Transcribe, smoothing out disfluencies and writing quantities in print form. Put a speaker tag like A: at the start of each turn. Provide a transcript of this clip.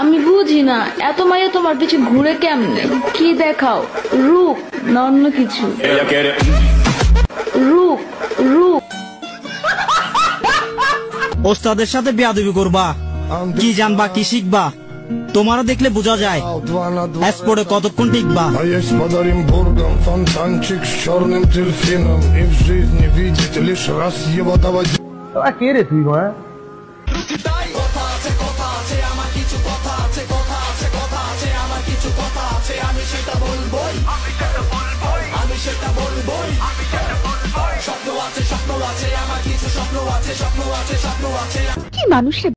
A: আমি বুঝি না এত মাইয়া তোমার পিছে ঘুরে কেমনে? কি দেখাও, রূপ না অন্য কিছু? রূপ রূপ।
B: ওস্তাদের সাথে বেয়াদবি করবা, কি জানবা কি শিখবা? তোমারা দেখলে বোঝা যায় স্পোর্টে কতক্ষণ টিকবা।
C: কে রে তুই?
D: কি মানুষে